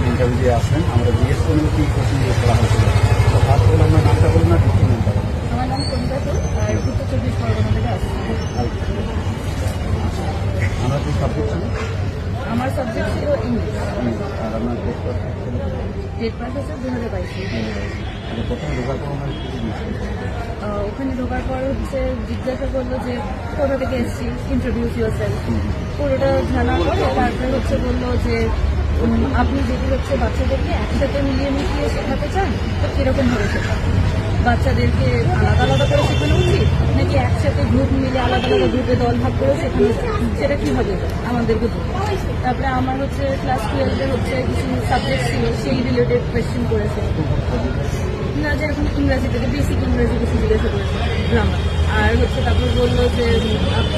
Interview দিয়ে আসবেন। আমরা জিজ্ঞেস করবো কী কোশ্চেন জিজ্ঞেস করা হয়েছিল। তো ফার্স্ট বলে আপনার নামটা বলুন না ডিস্ট্রিক্ট নামটা বলুন। আমার নাম কবিতা তো আর উত্তর 24 পরগনা থেকে আসছি। আমরা কি সাবজেক্ট ছিল? আমার সাবজেক্ট ছিল ইংলিশ। আর আপনার টেস্ট ছিল? ডেট পাস হচ্ছে 2022। প্রথমে ঢোকার পর ওনার কিছু দিয়েছিল? ওখানে ঢোকার পর হচ্ছে জিজ্ঞাসা করলো যে কোথা থেকে এসেছি, ইন্ট্রোডিউস ইউর সেলফ, পুরোটা জানার পরে তারপরে হচ্ছে বললো যে আপনি যদি হচ্ছে বাচ্চাদেরকে একসাথে মিলিয়ে মিশিয়ে শেখাতে চান তো কীরকম ভাবে শেখাবেন, বাচ্চাদেরকে আলাদা আলাদা করে শেখানো উচিত নাকি একসাথে গ্রুপ মিলে আলাদা আলাদা গ্রুপে দল ভাগ করে শেখানো উচিত, সেটা কীভাবে আমাদেরকে বলুন। তারপরে আমার হচ্ছে ক্লাস 12-এ হচ্ছে কিছু সাবজেক্ট ছিল, সেই রিলেটেড কোয়েশ্চেন করেছে না, যেরকম ইংরাজি থেকে বেসিক ইংরাজি কিছু জিজ্ঞাসা করেছে, গ্রামার। আর হচ্ছে তারপর বললো যে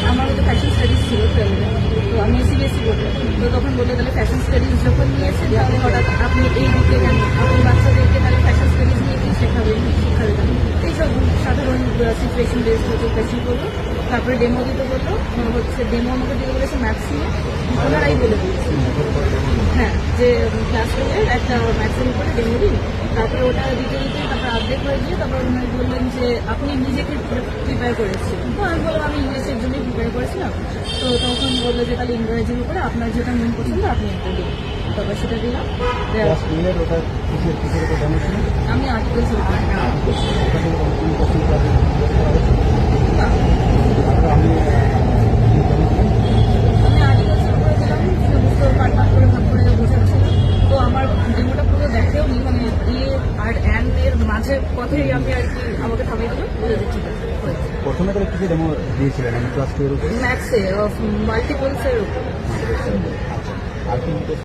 আমার হচ্ছে ফ্যাশন স্টাডিজ ছিল 12-এ, তো আমি সিবিএসসি বোর্ডে, তো তখন বললো তাহলে ফ্যাশন স্টাডিজ যখন নিয়েছেন তাহলে হঠাৎ আপনি এই দিকে কেন, আপনি বাচ্চাদেরকে তাহলে ফ্যাশন স্টাডিজ নিয়ে কি শেখাবেন শিখাবেন, এইসব সাধারণ সিচুয়েশন বেসড হচ্ছে কোয়েশ্চেন করলো। তারপরে ডেমো দিতে বললো, হচ্ছে ডেমো আমাকে দিতে বলেছে ম্যাথস নিয়ে, ওনারাই বলে দিয়েছে হ্যাঁ যে ক্লাস রুমের একটা ম্যাথসের উপরে ডেমো দিন। তারপরে ওটা দিতে দিতে তারপরে আপডেট হয়ে গিয়ে তারপর ওনারা বললেন যে আপনি নিজেকে প্রিপেয়ার করেছেন, তো আমি বললাম আমি ইংলিশের জন্যই প্রিপেয়ার করেছিলাম। তো তখন বললো যে তাহলে ইংরেজির উপরে আপনার যেটা মন পছন্দ আপনি একটা দিন, তারপর সেটা দিলাম। আমি আর্টিকেলস আমি আর্টিকেলসের উপরে দিলাম, সমস্ত পার্ট পার্ট করে ভাগ করে বোঝাচ্ছিলাম। তো আমার ডেমোটা পুরো দেখেও নি, মানে আর অ্যান্ড এর মাঝের পথেই আমি আর কি আমাকে থামিয়ে দিলাম, বলে দিচ্ছি প্রথমে তাহলে কিছু ডেমো দিয়েছিলেন আমি ক্লাস 2 এর উপরে ম্যাথসে মাল্টিপলসের উপর। আর কি